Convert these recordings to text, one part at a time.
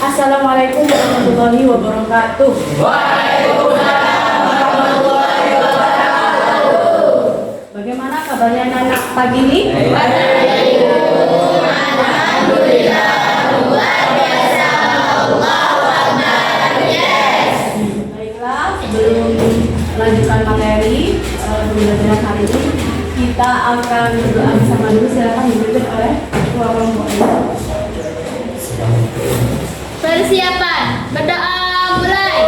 Assalamualaikum warahmatullahi wabarakatuh. Waalaikumsalam warahmatullahi wabarakatuh. Bagaimana kabarnya anak pagi ini? Alhamdulillah, luar biasa. Allahu Akbar. Yes. Baiklah, sebelum melanjutkan materi pembelajaran hari ini, kita akan berdoa bersama dulu. Silakan dipimpin oleh ketua rombongan. Persiapan berdoa mulai.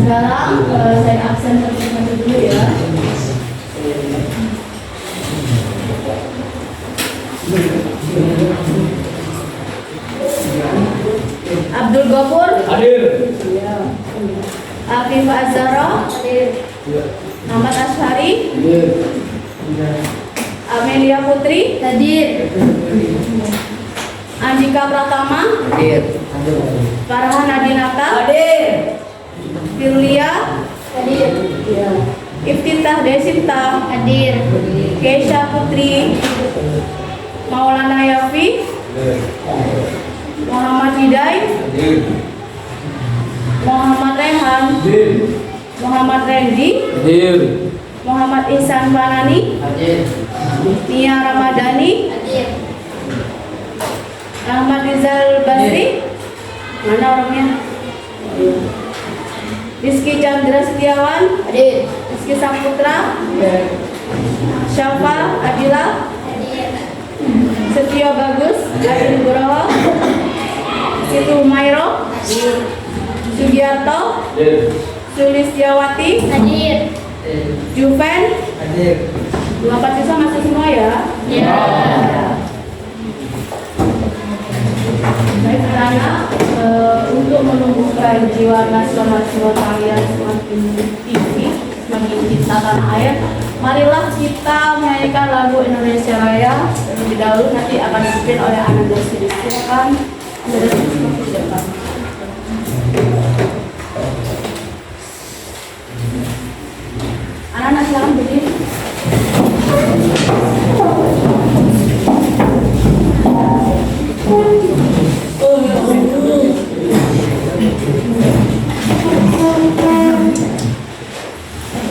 Sekarang saya absen satu dulu ya. Abdul Ghafur Hadir. ya. Afifah Azhara hadir. Muhammad Ashari Hadir. Amelia Putri Hadir. Andika Pratama Hadir. Farhan Adinata Hadir. Firlia Hadir. ya. Iftitah Desipta Hadir. Keisha Putri Maulana Yafi Muhammad Hidayat Hadir. Muhammad Rehan Hadir. Muhammad Rendi Hadir. Muhammad Ihsan Fanani Hadir. Nia Ramadhani Hadir. Ahmad Rizal Basri mana orangnya? Rizky Chandra Setiawan Hadir. Rizky Saputra Syafa Adila Hadir. Setio Bagus Adil Nugroho Situ Humairo Sugiarto Hadir. Sulistiawati Hadir. Juven Hadir. 24 siswa masuk semua ya. Ya. Baik anak-anak, untuk menumbuhkan jiwa nasional kalian semakin tinggi, semakin cinta tanah air, marilah kita menyanyikan lagu Indonesia Raya terlebih dahulu, nanti akan dipimpin oleh Ananda Siri. Silakan. Anak-anak silakan berdiri.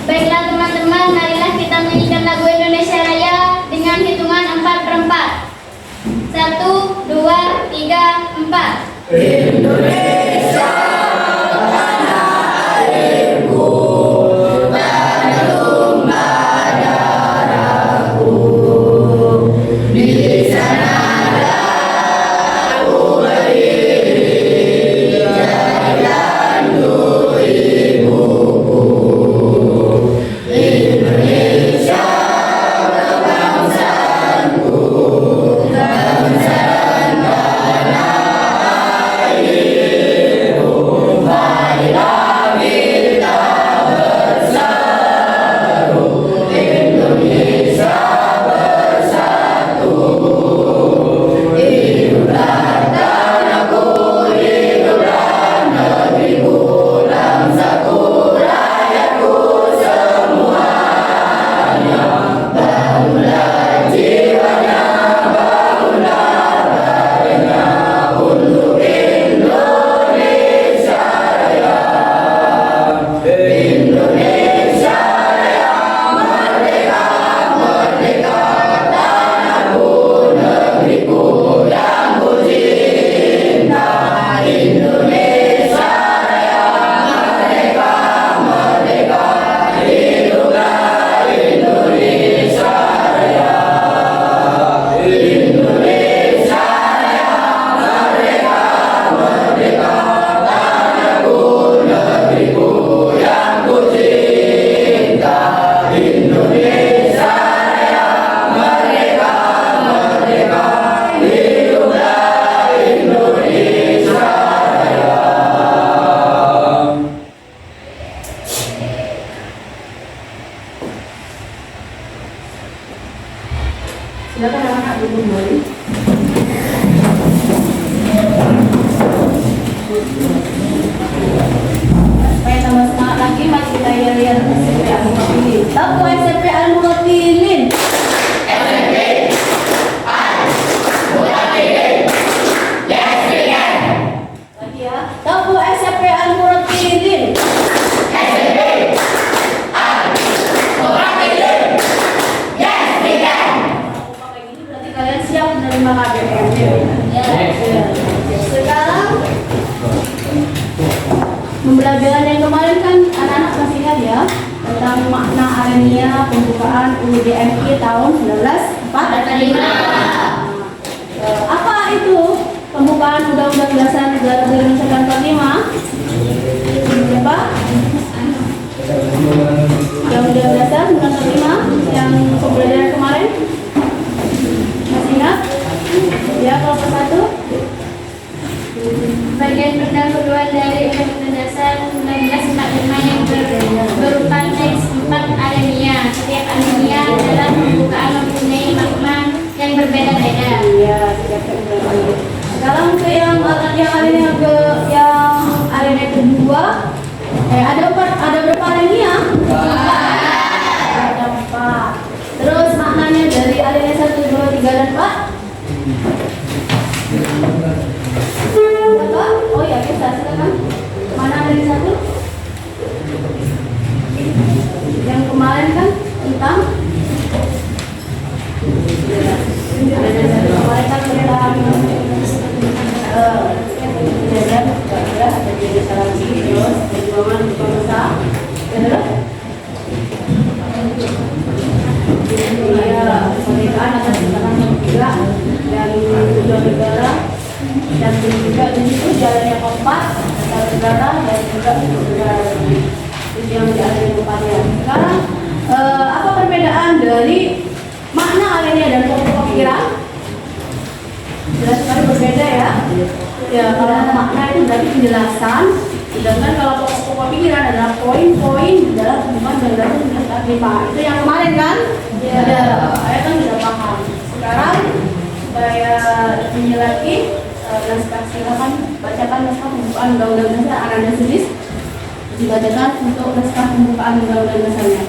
Baiklah teman-teman, marilah kita menyanyikan lagu Indonesia Raya dengan 4. Indonesia tanah airku, tanah tumpah darahku. Di sanalah aku berdiri, jalan untuk ibuku. Indonesia kebangsaanku, kebangsaan tanah airku. Marilah kita bersatu, Indonesia bersatu. Hiduplah tanahku, hiduplah negeriku, bangsaku, rakyatku semuanya. Bangunlah jiwanya, bangunlah badannya untuk Indonesia Raya. Indonesia Raya, merdeka, merdeka, tanahku, negeriku yang ku cinta. Indonesia Raya, merdeka, merdeka, hiduplah Indonesia Raya. Indonesia Raya, merdeka, merdeka, tanahku, negeriku yang ku cinta. Indonesia Raya, merdeka, merdeka, hiduplah Indonesia Raya. Silakan anak-anak duduk kembali. Supaya tambah semangat lagi, mari kita lihat SMP Al-Muqatilin. Tahu SMP Al-Muqatilin? Lagi ya. Tahu SMP Al-Muqatilin? Kayak gini berarti kalian siap menerima KBM. Ya. Sekarang pembelajaran yang kemarin kan anak-anak masih ingat ya tentang makna Arenia pembukaan UUD-MI tahun 1945. Apa itu pembukaan Undang-Undang Dasar Negara Indonesia tahun 45? Apa? Undang-Undang Dasar 1945 yang pembelajaran kemarin? Masih ingat? Ya, kalau persatu. Bagian undang kedua dari Undang-Undang Dasar 1945 yang berupa teks 4 alinea. Setiap alinea adalah pembukaan mempunyai makna yang berbeda-beda. Iya, setiap pembelajaran. Sekarang ke yang alinea kedua. Ada berapa alinea? Ada 4. Terus maknanya dari alinea 1, 2, 3, dan 4? Berapa? Oh ya, bisa silakan. Mana dari 1? Yang kemarin kan tentang ada dari kemarin kan tentang penjajahan juga ada di restorasi, terus perjuangan bangsa, terus kemerdekaan atas kemerdekaan juga dan tujuan negara dan juga di situ jalan yang keempat dasar negara dan juga negara itu yang ada di depannya. Sekarang apa perbedaan dari makna alinea dan pokok pikiran? Jelas sekali berbeda ya. Ya, kalau makna itu berarti penjelasan, sedangkan kalau pokok pikiran adalah poin-poin dalam hubungan dan itu yang kemarin kan? Ya. Saya kan sudah paham. Sekarang supaya ini lagi naskah, silakan bacakan naskah pembukaan Undang-Undang Dasar. Anak-anak tulis dibacakan untuk naskah pembukaan Undang-Undang Dasarnya.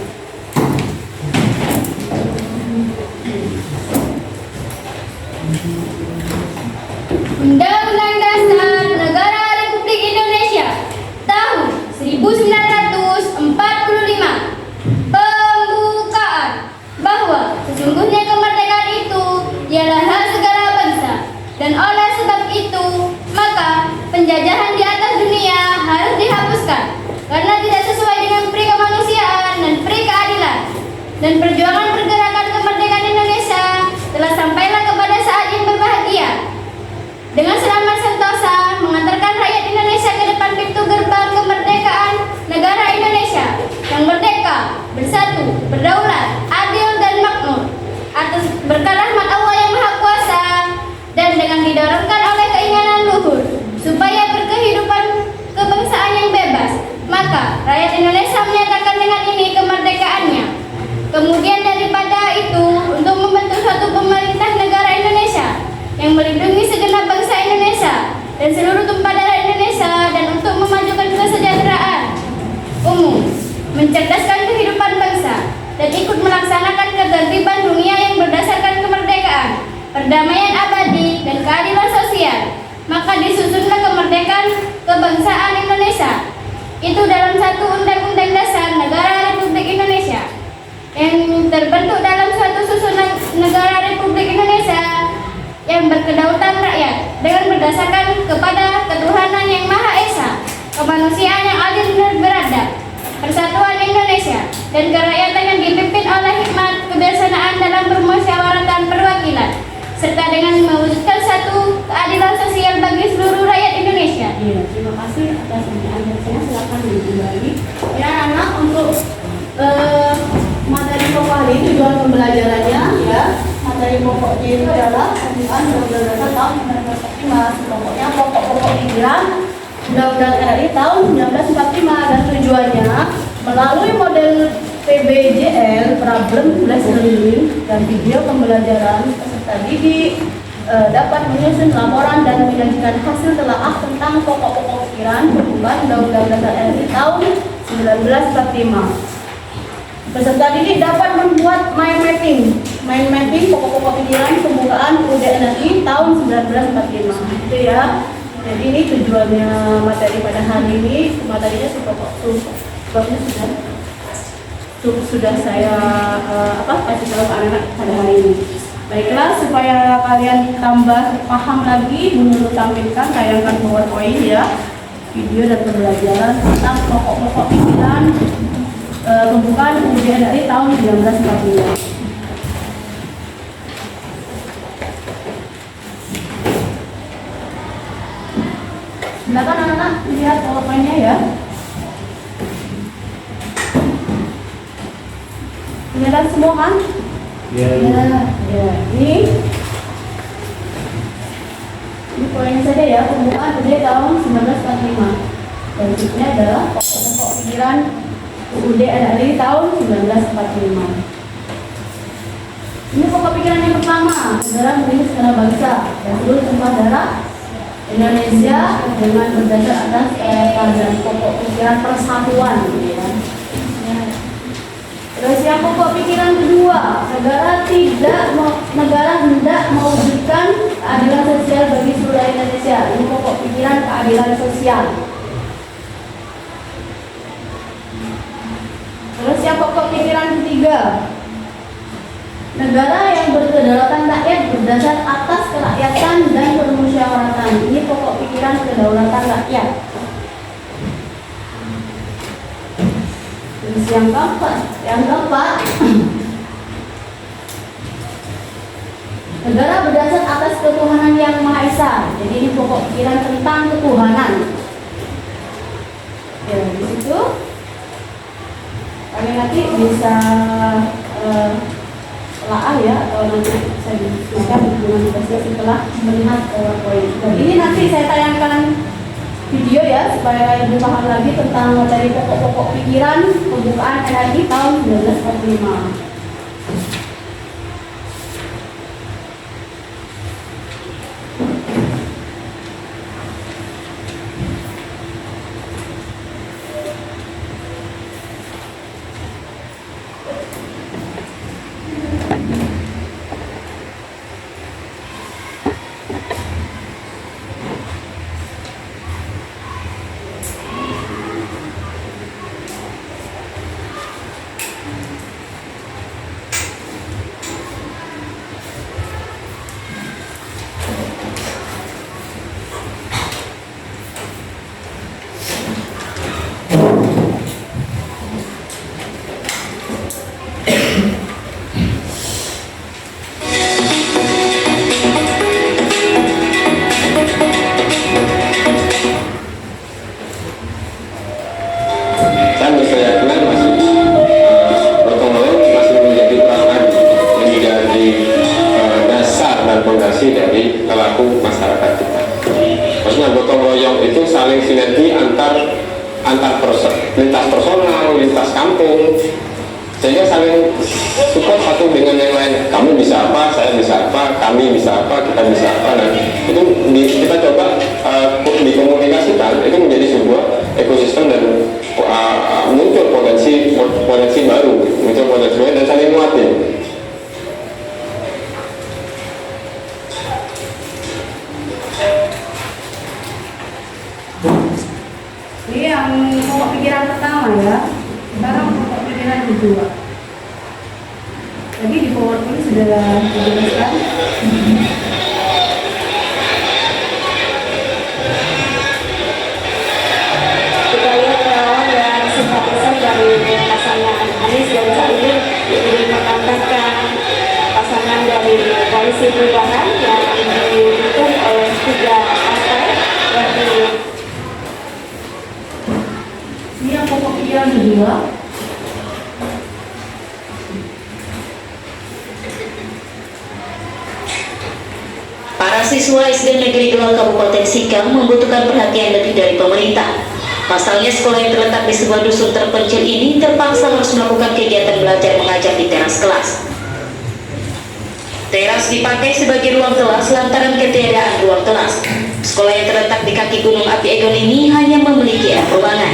Undang-Undang Dasar Negara Republik Indonesia tahun 1945. Pembukaan bahwa sesungguhnya kemerdekaan itu ialah hak segala bangsa dan oleh sebab itu dan perjuangan pergerakan kemerdekaan Indonesia telah sampailah kepada saat yang berbahagia. Dengan selamat sentosa mengantarkan rakyat Indonesia ke depan pintu gerbang kemerdekaan negara Indonesia yang merdeka, bersatu, berdaulat, adil dan makmur atas berkah rahmat Allah yang Maha Kuasa, dan dengan didorongkan oleh keinginan luhur supaya berkehidupan kebangsaan yang bebas, maka rakyat Indonesia menyatakan dengan ini kemerdekaannya. Kemudian daripada itu, untuk membentuk suatu pemerintah negara Indonesia yang melindungi segenap bangsa Indonesia dan seluruh tumpah darah Indonesia, dan untuk memajukan kesejahteraan umum, mencerdaskan kehidupan bangsa, dan ikut melaksanakan ketertiban dunia yang berdasarkan kemerdekaan, perdamaian abadi, dan keadilan sosial, maka disusunlah kemerdekaan kebangsaan Indonesia itu dalam satu Undang-Undang Dasar Negara Republik Indonesia yang terbentuk dalam suatu susunan negara Republik Indonesia yang berkedaulatan rakyat dengan berdasarkan kepada ketuhanan yang Maha Esa, kemanusiaan yang adil dan beradab, persatuan Indonesia, dan kerakyatan yang dipimpin oleh hikmat kebijaksanaan dalam permusyawaratan perwakilan, serta dengan mewujudkan satu keadilan sosial bagi seluruh rakyat Indonesia. Iya, terima kasih atas pertanyaan saya. Silakan kembali. Ya, anak untuk materi pokok hari ini tujuan pembelajarannya ya. Materi pokoknya itu adalah pembukaan Undang-Undang Dasar tahun 1945. Pokoknya pokok-pokok pikiran Undang-Undang RI tahun 1945, dan tujuannya melalui model PBJL, problem tulis keliling, dan video pembelajaran peserta didik dapat menyusun laporan dan menyajikan hasil telaah tentang pokok-pokok pikiran pembukaan Undang-Undang Dasar RI tahun 1945. Peserta didik dapat membuat mind mapping pokok-pokok pikiran pembukaan UUD RI tahun 1945. Itu ya. Jadi ini tujuannya materi pada hari ini. Materinya sebabnya sudah saya kasih tahu ke anak-anak pada hari ini. Baiklah, supaya kalian tambah paham lagi, menurut tampilkan tayangkan PowerPoint ya, video dan pembelajaran tentang pokok-pokok pikiran pembukaan UUD RI tahun 1945. Silakan anak-anak lihat PowerPoint-nya ya. Kelihatan semua kan? Ya. Ya. Ini poinnya saja ya, pembukaan UUD tahun 1945. Dan berikutnya adalah pokok-pokok pikiran UUD RI tahun 1945. Ini pokok pikiran yang pertama, negara melindungi segenap bangsa dan seluruh tumpah darah Indonesia dengan berdasar atas dan pokok pikiran persatuan, gitu ya. Terus yang pokok pikiran kedua, negara hendak mewujudkan keadilan sosial bagi seluruh Indonesia. Ini pokok pikiran keadilan sosial. Terus yang pokok pikiran ketiga, negara yang berkedaulatan rakyat berdasar atas kerakyatan dan permusyawaratan. Ini pokok pikiran kedaulatan rakyat. Terus yang keempat, negara berdasar atas ketuhanan yang Maha Esa. Jadi ini pokok pikiran tentang ketuhanan. Ya, di situ kalian nanti bisa telaah ya, atau nanti saya diskusikan dengan spesies setelah melihat poin. Dan ini nanti saya tayangkan video ya, supaya lebih paham lagi tentang materi pokok-pokok pikiran pembukaan RI tahun 1945. fondasi dari pelaku masyarakat kita. Maksudnya gotong royong itu saling sinergi antar lintas personal, lintas kampung, sehingga saling support satu dengan yang lain. Kamu bisa apa, saya bisa apa, kami bisa apa, kita bisa apa. Nah, itu kita coba dikomunikasikan, itu menjadi sebuah ekosistem dan muncul potensi baru, dan saling nguatin. Ini yang pokok pikiran pertama ya. Sekarang pokok pikiran kedua. Tadi di PowerPoint sudah dijelaskan. Kita lihat relawan yang simpatisan dari pasangan Anies dan Caimin ini menambahkan pasangan dari Koalisi Perubahan yang didukung oleh 3 partai, yaitu Ini yang pokok pikiran kedua. Para siswa SD Negeri 2 Kabupaten Sikam membutuhkan perhatian lebih dari pemerintah. Pasalnya sekolah yang terletak di sebuah dusun terpencil ini terpaksa harus melakukan kegiatan belajar mengajar di teras kelas. Teras dipakai sebagai ruang kelas lantaran ketiadaan ruang kelas. Sekolah yang terletak di kaki Gunung Api Egon ini hanya memiliki 6 ruangan,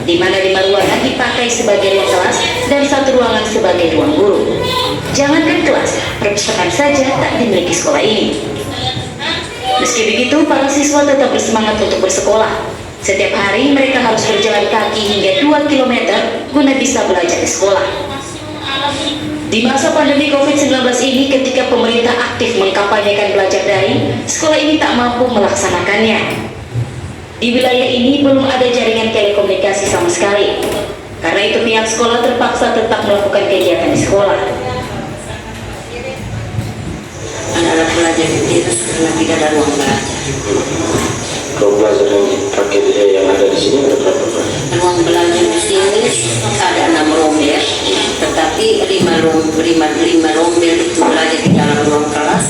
di mana 5 ruangan dipakai sebagai ruang kelas dan 1 ruangan sebagai ruang guru. Jangankan kelas, perpustakaan saja tak dimiliki sekolah ini. Meski begitu, para siswa tetap bersemangat untuk bersekolah. Setiap hari mereka harus berjalan kaki hingga 2 km guna bisa belajar di sekolah. Di masa pandemi COVID-19 ini, ketika pemerintah aktif mengkampanyekan belajar daring, sekolah ini tak mampu melaksanakannya. Di wilayah ini belum ada jaringan telekomunikasi sama sekali. Karena itu pihak sekolah terpaksa tetap melakukan kegiatan di sekolah. Anak-anak belajar di teras karena tidak ada ruang belajar. Ruang belajar yang ada di sini ada berapa? Ruang belajar di sini ada 6 rombel, tetapi 5 rombel itu belajar di dalam ruang kelas,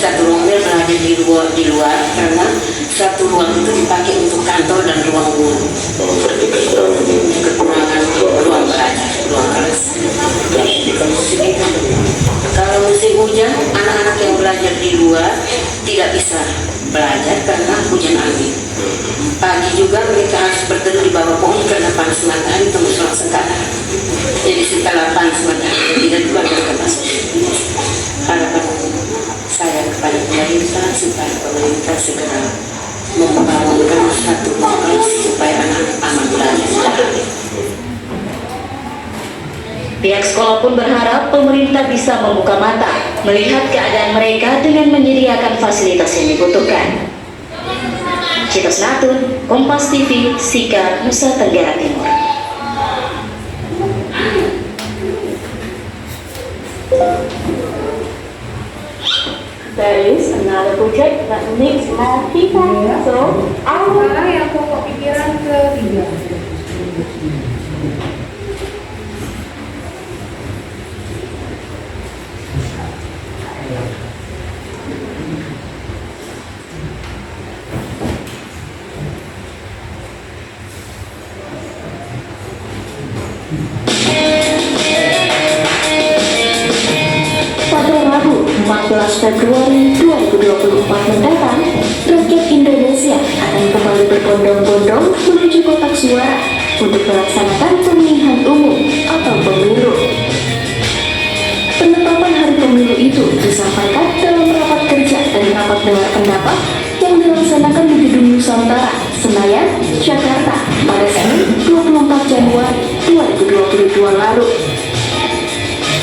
1 rombel belajar di luar karena 1 ruang itu dipakai untuk kantor dan ruang guru. Kekurangan ruang belajar, ruang kelas. Kalau musim hujan, anak-anak yang belajar di luar tidak bisa belajar karena hujan angin. Pagi juga mereka harus berteduh di bawah pohon karena panas matahari tembus langsung ke atas. Jadi setelah panas matahari tidak belajar ke masuk. Harapan saya kepada pemerintah supaya pemerintah segera membangunkan satu kelas supaya anak-anak aman belajar. Pihak sekolah pun berharap pemerintah bisa membuka mata melihat keadaan mereka dengan menyediakan fasilitas yang dibutuhkan. Citos Natun, Kompas TV, Sikar, Nusa Tenggara Timur. there is another project that needs more people. Yeah. So Sekarang yang pokok pikiran ketiga. Pada Rabu 14 Februari 2024 mendatang, rakyat Indonesia akan kembali berbondong-bondong menuju kotak suara untuk melaksanakan pemilihan umum atau pemilu. Penetapan hari pemilu itu disampaikan dalam rapat kerja dan rapat dengar pendapat yang dilaksanakan di Gedung Nusantara, Senayan, Jakarta pada Senin 24 Januari 2022 lalu.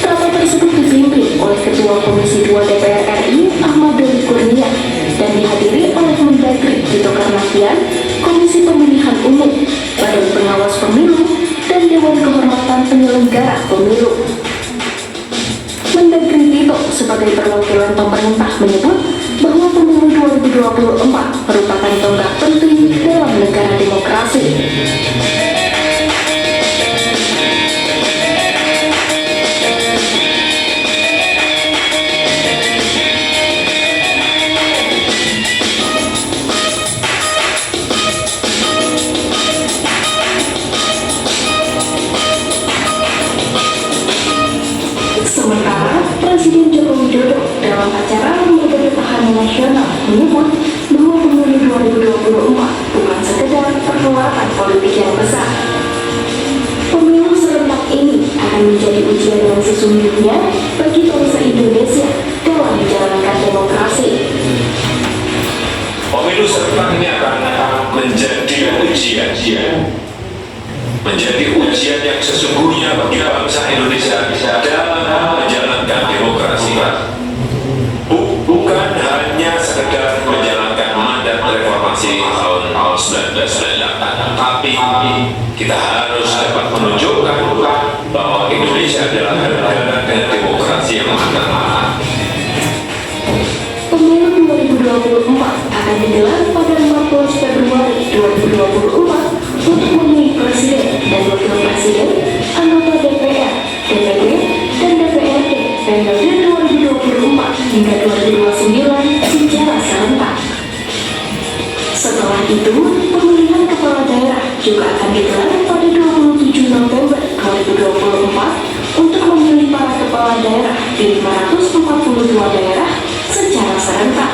Rapat tersebut dipimpin oleh Ketua Komisi 2 DPR RI Ahmad Doli Kurnia dan dihadiri oleh Mendagri Tito Karnavian, Komisi Pemilihan Umum, Badan Pengawas Pemilu, dan Dewan Kehormatan Penyelenggara Pemilu. Mendagri Tito sebagai perwakilan pemerintah menyebut bahwa pemilu 2024 merupakan tonggak penting dalam negara demokrasi. Nasional menyebut bahwa pemilu 2024 bukan sekedar perhelatan politik yang besar. Pemilu serentak ini akan menjadi ujian yang sesungguhnya bagi bangsa Indonesia dalam menjalankan demokrasi. Pemilu serentak ini akan menjadi ujian yang sesungguhnya bagi bangsa Indonesia dalam menjalankan demokrasi. Bukan hanya sekedar menjalankan mandat reformasi tahun 1998, tapi kita harus dapat menunjukkan bahwa Indonesia adalah negara dengan demokrasi yang matang. Pemilu 2024 akan digelar pada 14 Februari 2024 untuk memilih presiden dan wakil presiden, anggota DPR, DPD, dan DPRD periode 2024 hingga 2029 secara serentak. Setelah itu, pemilihan kepala daerah juga akan digelar pada 27 November 2024 untuk memilih para kepala daerah di 542 daerah secara serentak.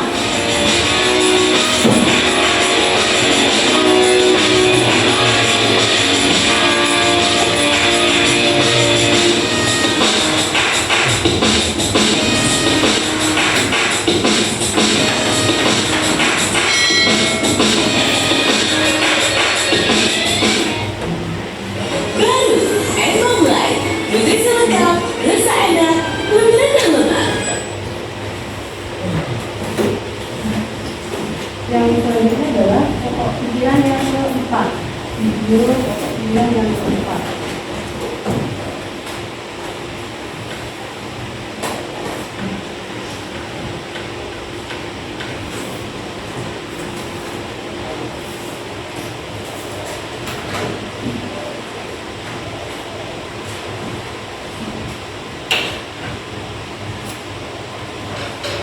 Yang selanjutnya adalah pokok pikiran yang keempat. Judul pokok pikiran yang keempat.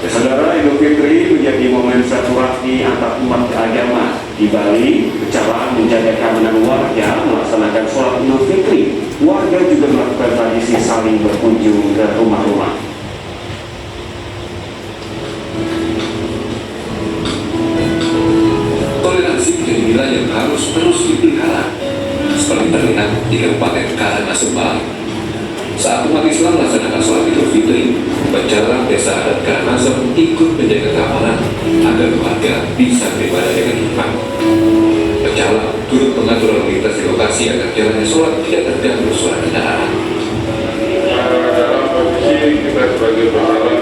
Saudara, Idul Fitri menjadi momen silaturahmi antar umat beragama. Di Bali, cara menjaga keamanan warga melaksanakan sholat Idul Fitri. Warga juga melakukan tradisi saling berkunjung ke rumah-rumah. Toleransi menjadi nilai yang harus terus dipelihara, seperti terlihat di Kabupaten Karangasem, Bali. Saat umat Islam melaksanakan sholat Idul Fitri, Pencalang Desa Adat Karangasem ikut menjaga keamanan agar warga bisa beribadah dengan hikmat. Pencalang turut mengatur lalu lintas di lokasi agar jalannya sholat tidak terganggu suara kendaraan. Dalam posisi kita sebagai pencalang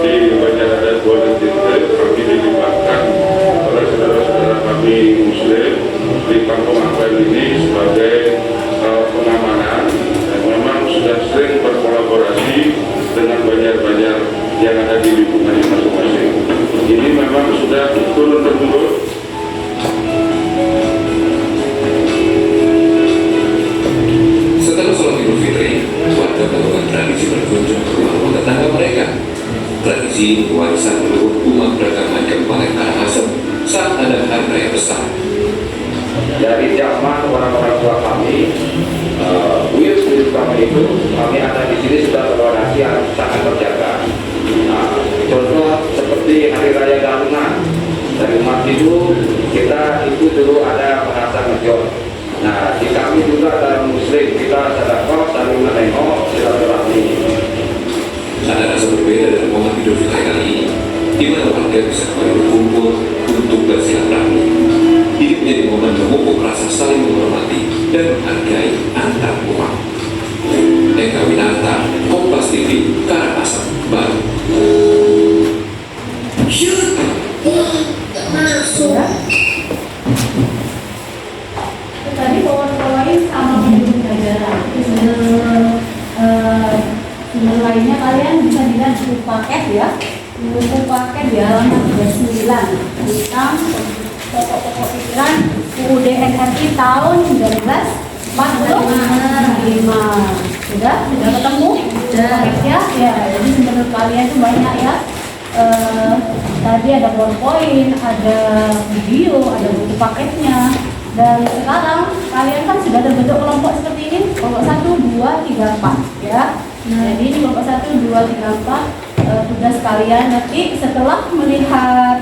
di Banjar Adat Buana Cinta, kami dilibatkan oleh saudara-saudara kami Muslim di kampung Angkwen ini sebagai pengamanan. Memang sudah sering berkolaborasi dengan banjar-banjar yang ada di lingkungan masing-masing. Ini memang sudah turun-temurun. Setelah sholat Idul Fitri, warga melakukan tradisi berkunjung ke rumah tetangga mereka. Tradisi warisan leluhur umat beragama Kabupaten Karangasem saat ada hari raya besar. Dari zaman orang-orang tua kami, buyut kami itu, kami ada di sini sudah toleransi yang sangat terjaga. Contoh seperti hari raya Garunan dari umat itu, kita itu dulu ada bahasa ngejon. Nah, di kami juga dalam Muslim kita sedekah saling menengok silaturahmi. Ada rasa berbeda dari momen Idul Fitri kali ini, di mana warga bisa kembali berkumpul untuk bersilaturahmi. Ini menjadi momen memupuk rasa saling menghormati dan menghargai antar umat. Eka Winata, Kompas TV, Karangasem, Bali. Tadi poin-poin sama penduduk negara. Sumber lainnya kalian bisa dilihat buku paket ya. Buku paket di halaman 39 tentang pokok-pokok pikiran UUD NRI tahun 1945. Sudah ketemu? Sudah ya. Jadi menurut kalian itu banyak ya. Tadi ada PowerPoint, ada video, ada buku paketnya. Dan sekarang kalian kan sudah terbentuk kelompok seperti ini, kelompok 1, 2, 3, 4 ya. Jadi ini kelompok 1, 2, 3, 4 tugas kalian nanti setelah melihat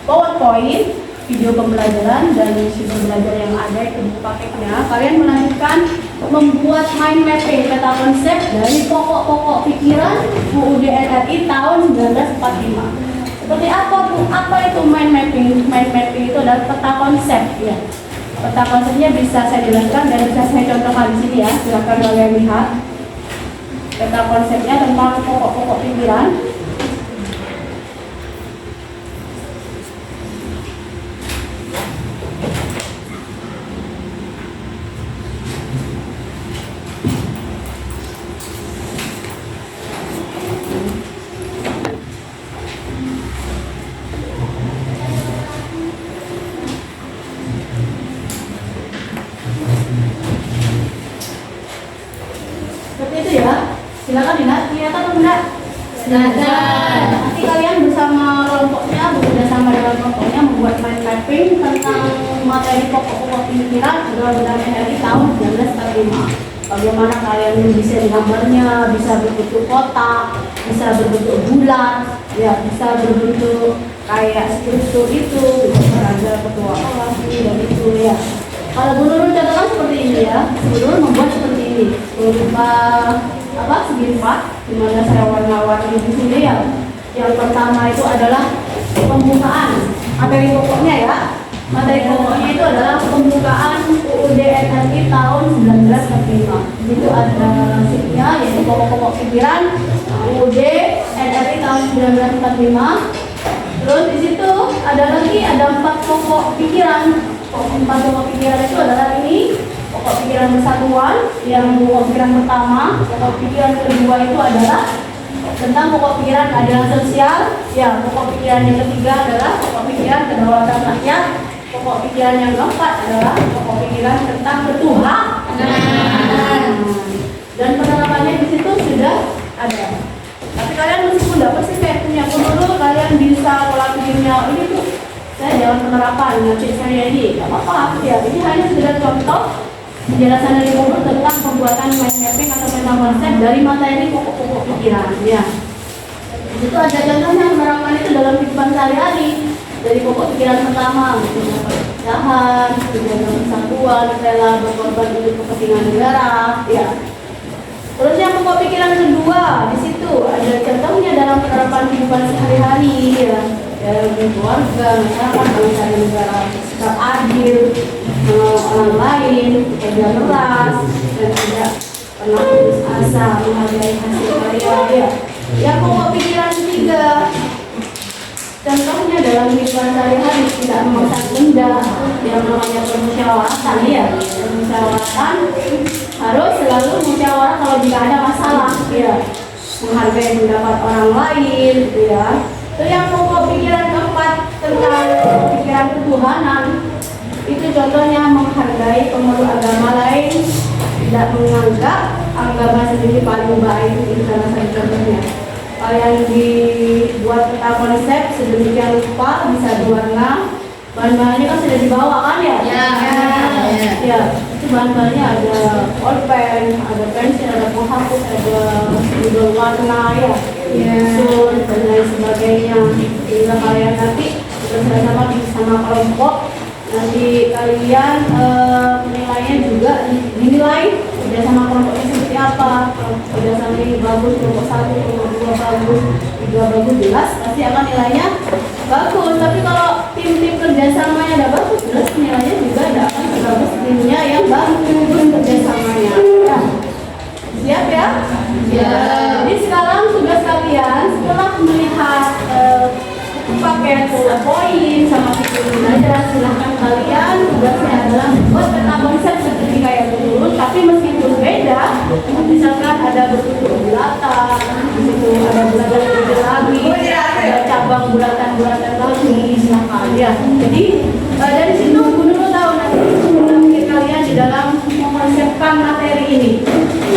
PowerPoint, video pembelajaran dan video belajar yang ada itu buku paketnya, kalian melanjutkan membuat mind mapping peta konsep dari pokok-pokok pikiran UUD NRI tahun 1945. Seperti apa Bu? Apa itu mind mapping? Mind mapping itu adalah peta konsep ya. Peta konsepnya bisa saya jelaskan dan bisa saya contohkan di sini ya. Silakan kalian lihat. Peta konsepnya tentang pokok-pokok pikiran. Seperti itu ya. Silakan dilihat, kelihatan atau enggak? Kelihatan. Nanti kalian bersama kelompoknya, bekerja sama dengan kelompoknya membuat mind mapping tentang materi pokok-pokok pikiran Undang-Undang NRI tahun 1945. Bagaimana kalian bisa gambarnya, bisa berbentuk kotak, bisa berbentuk bulat, ya bisa berbentuk kayak struktur itu, bisa ada ketua kelas ini dan itu ya. Kalau menurut catatan seperti ini ya, menurut membuat seperti ini berupa segi 4, dimana saya warna-warni di sini ya. Yang pertama itu adalah pembukaan materi pokoknya ya. Materi pokoknya itu adalah pembukaan UUD NRI tahun 1945. Itu ada nasibnya yaitu pokok-pokok pikiran UUD NRI tahun 1945. Terus di situ ada 4 pokok pikiran. 4 pokok pikiran itu adalah ini. Pokok pikiran persatuan yang pokok pikiran pertama. Pokok pikiran kedua itu adalah tentang pokok pikiran keadilan sosial. Ya, pokok pikiran yang ketiga adalah pokok pikiran kedaulatan rakyat. Pokok pikiran yang keempat adalah pokok pikiran tentang ketuhanan. Dan penerapannya di situ sudah ada. Tapi kalian meskipun tidak persis kayak punya dulu, kalian bisa pola pikirnya ini tuh saya jalan penerapan nanti saya ini nggak apa-apa ya. Ini hanya sekedar contoh penjelasan dari guru tentang pembuatan mind mapping atau peta konsep dari materi pokok-pokok pikiran ya. Di situ ada contohnya penerapan itu dalam kehidupan sehari-hari. Dari pokok pikiran pertama, jahat, menjaga persatuan, rela berkorban untuk kepentingan negara, ya. Terus yang pokok pikiran kedua, di situ ada contohnya dalam penerapan kehidupan sehari-hari, ya. Dalam keluarga, masyarakat, bangsa dan negara, sikap adil, orang lain, kerja keras, dan tidak pernah putus asa, menghargai hasil karya, ya. Yang pokok pikiran ketiga, contohnya dalam kehidupan sehari-hari tidak memaksa benda yang namanya permusyawaratan ya. Permusyawaratan harus selalu musyawarah kalau jika ada masalah ya. Menghargai pendapat orang lain gitu ya. Itu yang pokok pikiran keempat tentang pikiran ketuhanan. Itu contohnya menghargai pemeluk agama lain, tidak menganggap agama sendiri paling baik. Itu salah satu contohnya. Yang dibuat peta konsep sedemikian rupa bisa diwarna. Bahan-bahannya kan sudah dibawa kan ya? Ya. Itu bahan-bahannya ada pulpen, ada pensil, ada penghapus, ada spidol warna ya, pensil dan lain sebagainya. Sehingga kalian nanti bersama-sama sama kelompok nanti kalian penilaiannya juga dinilai kerjasama kelompoknya seperti apa. Kerjasama ini bagus, kelompok 1, kelompok 2 bagus, 3 bagus, jelas pasti akan nilainya bagus. Tapi kalau tim-tim kerjasamanya tidak bagus, jelas nilainya juga tidak akan sebagus timnya yang bagus kerjasamanya ya. Siap ya? Ya. Jadi sekarang tugas kalian setelah melihat paket poin sama video belajar, silahkan kalian tugasnya adalah membuat peta konsep seperti kayak dulu, tapi meskipun beda. Misalkan ada bentuk bulatan, di situ ada bulatan lagi, ada cabang bulatan-bulatan lagi, silahkan ya. Jadi dari situ guru tahu nanti mungkin kalian di dalam mengkonsepkan materi ini.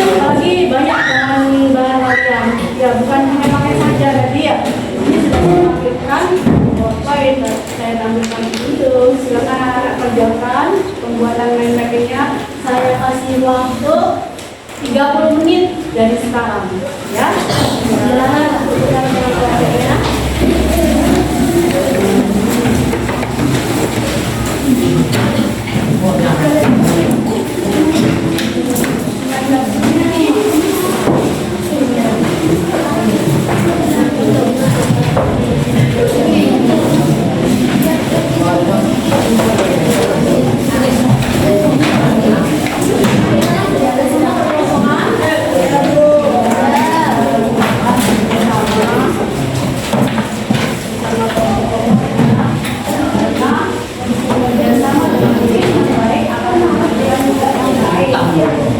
Apalagi banyak bahan kalian, ya bukan hanya pakai saja tadi ya. Ini sudah menampilkan poin saya tampilkan itu silakan anak-anak kerjakan pembuatan mind mappingnya. Saya kasih waktu 30 menit dari sekarang, ya.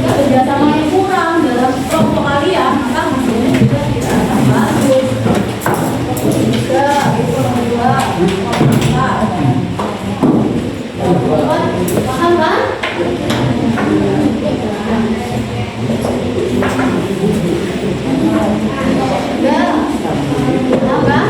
Kerjasama yang kurang dalam kelompok kalian, maka hasilnya juga tidak akan bagus. Juga itu kedua, paham kan? Udah, paham kan?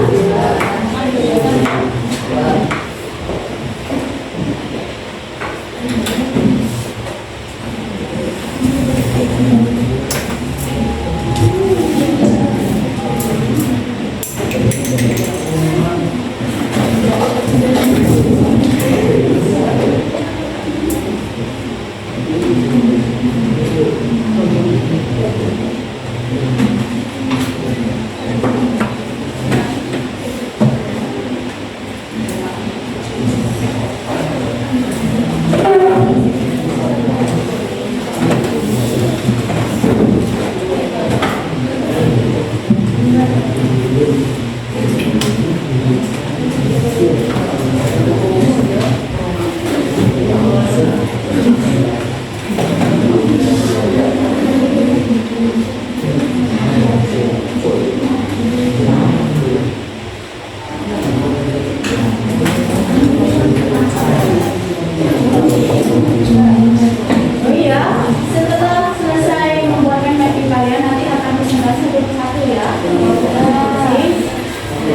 Oh iya, setelah selesai membuat mapping kalian nanti akan presentasi satu ya.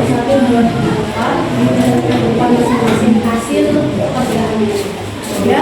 Satu buat masing-masing hasil pekerjaannya. Ya.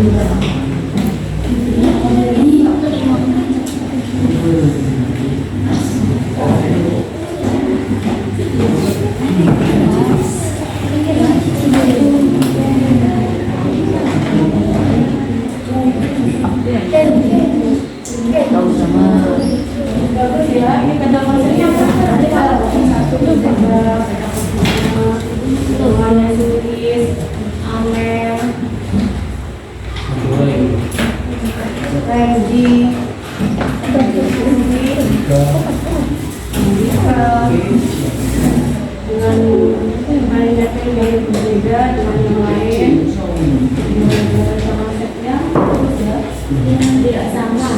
Bagus ya, ini pada konsepnya nanti kalau satu tuh semuanya tulis Amel Reggie dengan mainnya yang berbeda dengan yang lain, konsepnya tidak sama.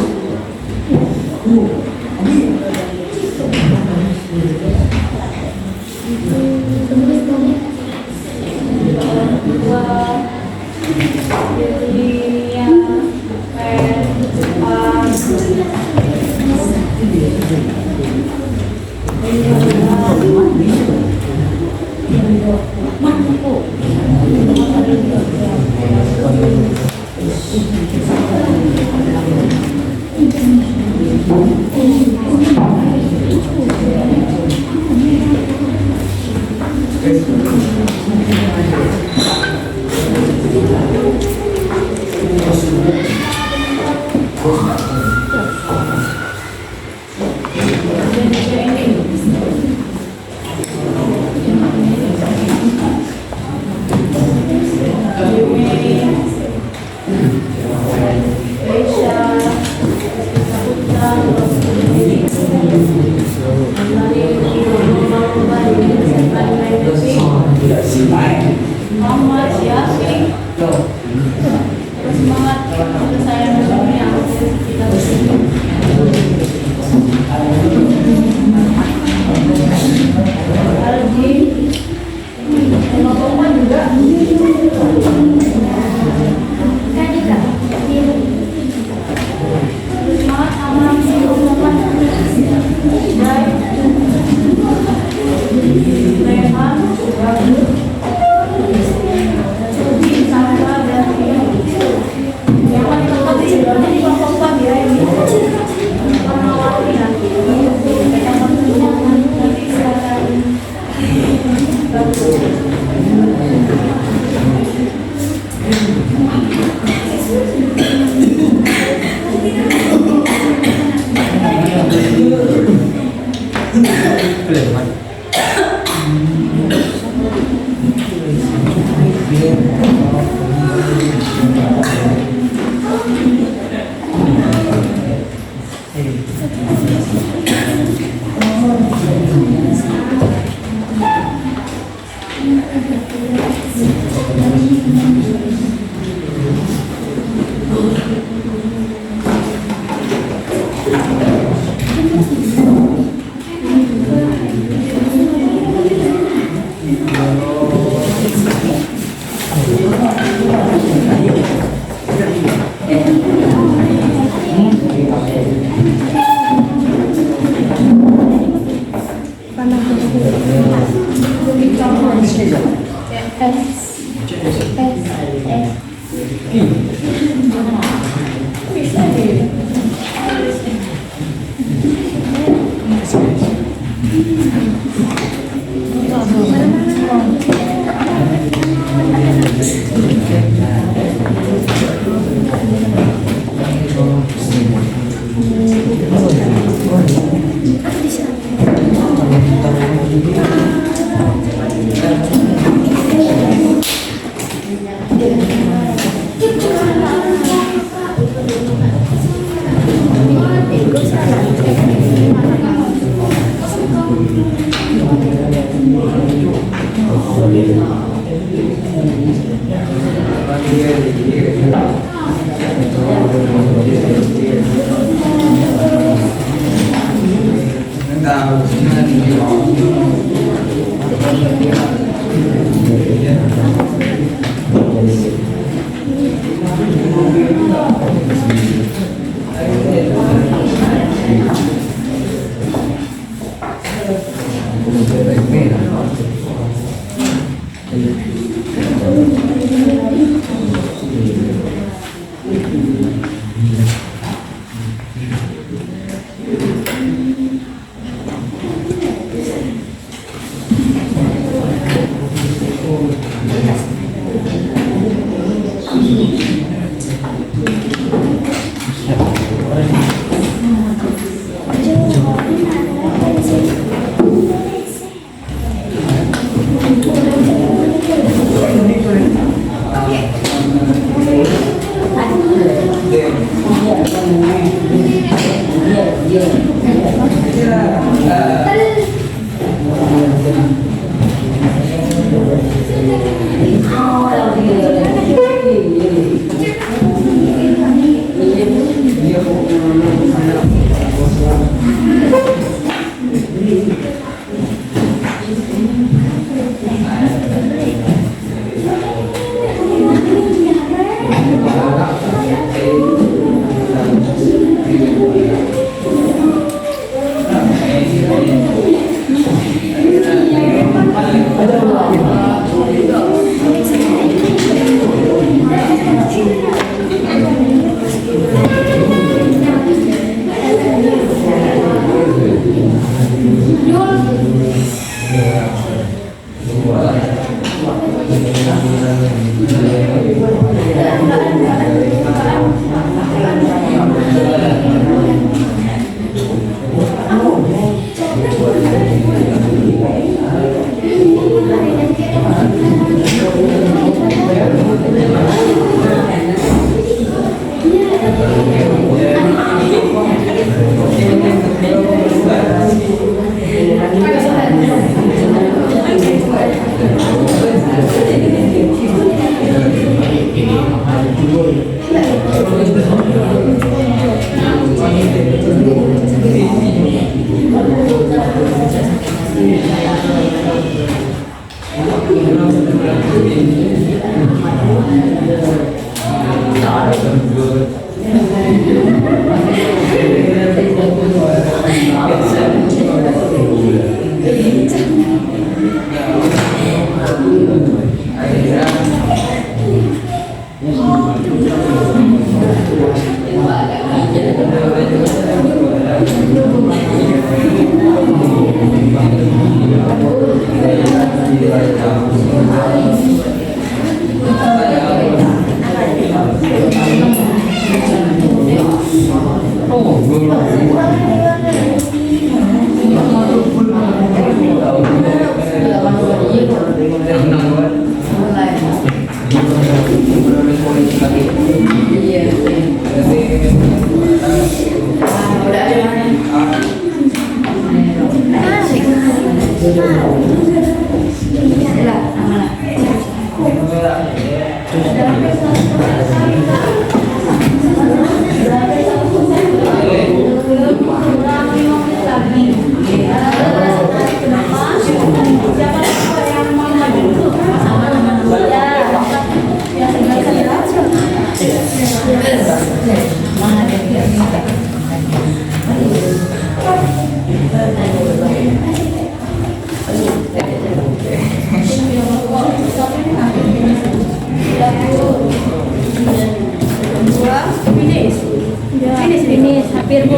Finish, hampir Bu.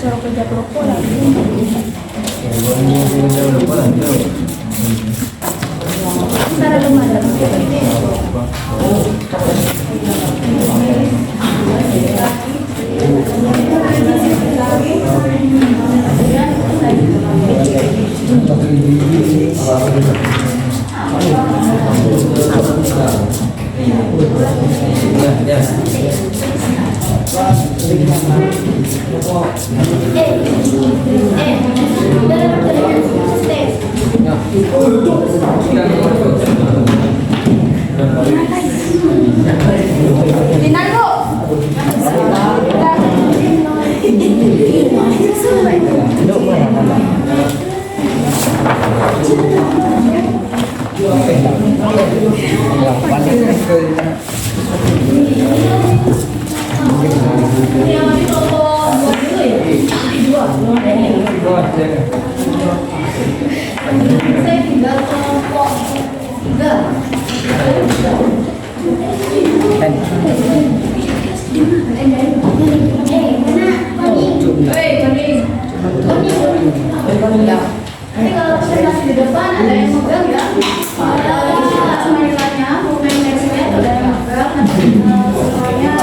Suruh kerja kerupuk lagi. Cara lumayan. Dinar, Bu. Nanti kalau presentasi di depan ada yang megang ya. Ada semuanya, bukan next-nya ada yang megang. Semuanya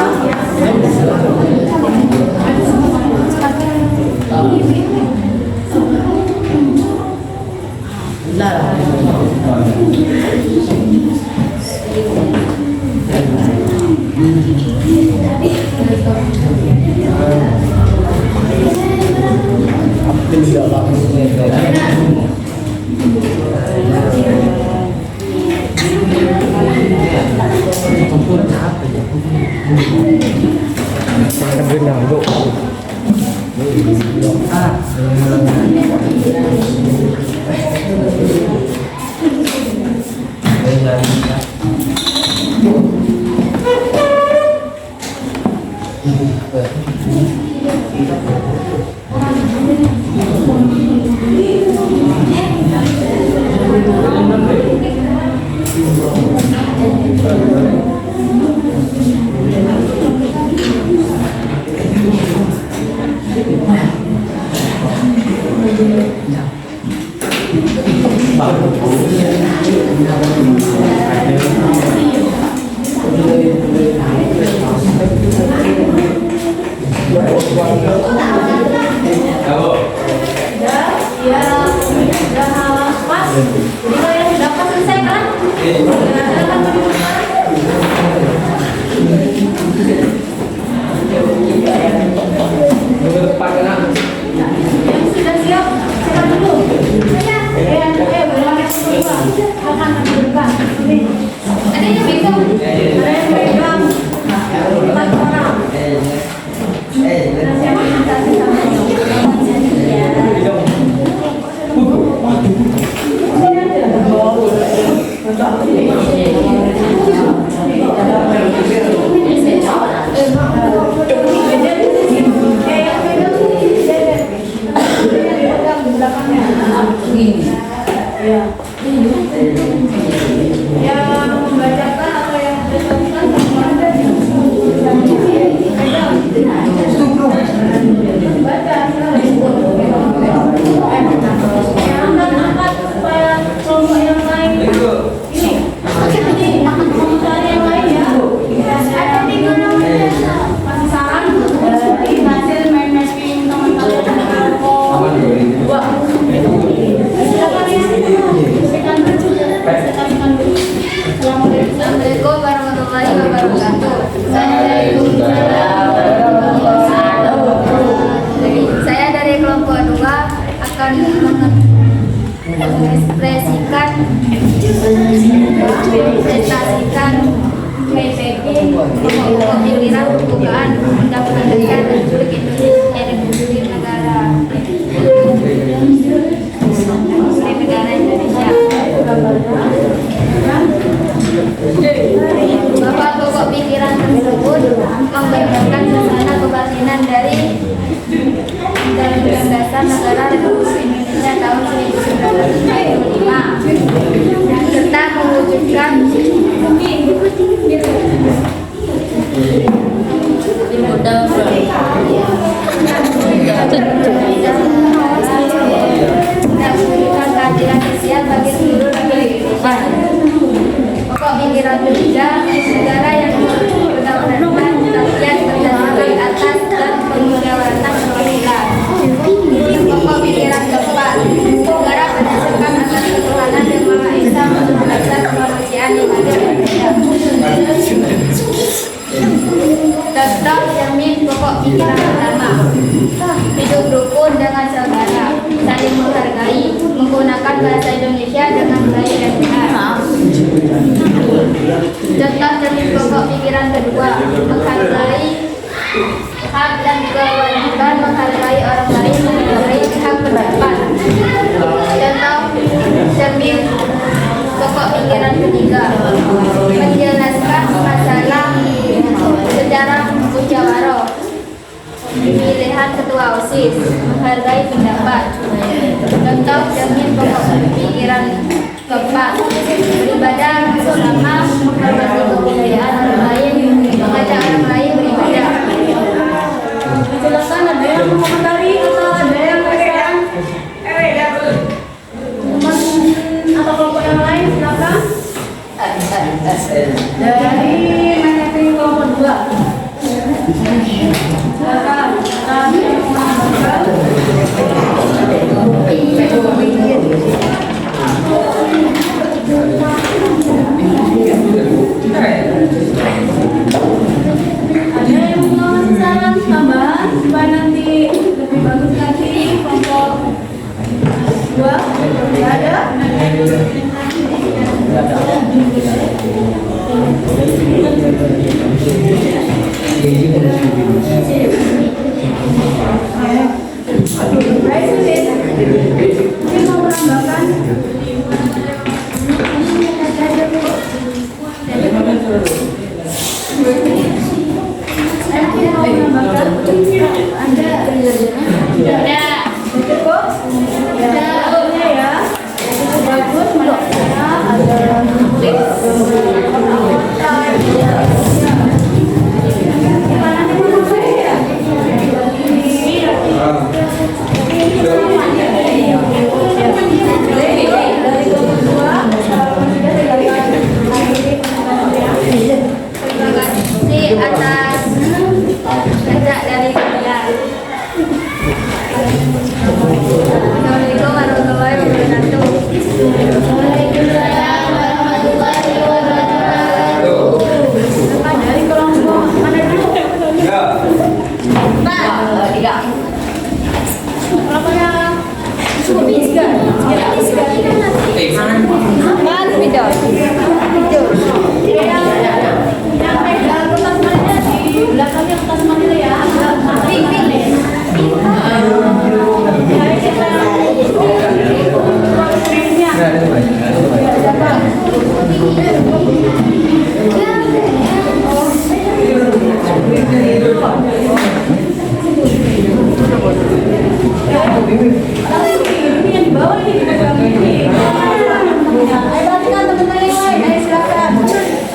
Assalamualaikum warahmatullahi wabarakatuh. Saya dari kelompok 2 akan mengekspresikan PPP pokok pikiran pembukaan undang-undang dasar Republik Indonesia Republik Negara Indonesia. Bahwa pokok pikiran tersebut menggambarkan suasana kebatinan dari Undang-Undang Dasar Negara Republik Indonesia tahun 1945 serta mewujudkan keadilan sosial bagi seluruh rakyat Indonesia. Pokok pikiran ketiga, negara yang berdasarkan rakyat berdasarkan atas dan pengurangatan perwakilan. Pokok pikiran keempat, negara berdasarkan atas ketuhanan yang Maha Esa menurut asas kemanusiaan yang adil dan beradab. Contoh cermin pokok pikiran pertama, hidup rukun dengan saudara, saling menghargai, menggunakan bahasa Indonesia dengan baik dan benar. Contoh cermin pokok pikiran kedua, menghargai hak dan kewajiban, menghargai orang lain, menghargai hak pendapat. Contoh cermin pokok pikiran ketiga, menjelaskan masalah secara musyawarah, pemilihan ketua OSIS, menghargai pendapat. Contoh cermin pokok pikiran keempat, beribadah bersama, menghormati kebudayaan orang lain, Silakan. Kami menambahkan. Ada yang mau ngasih saran tambahan supaya nanti lebih bagus lagi kelompok 2? Tidak ada? Baik, mungkin mau menambahkan? Cukup? Ya. Bagus, makanya ada Terima kasih atas kerja dari kalian. Assalamualaikum warahmatullahi wabarakatuh. Waalaikumsalam warahmatullahi wabarakatuh. dari kelompok mana dulu? Tiga. Kelompoknya Kan video. yang pegang kertas manila di belakangnya kertas manila ya.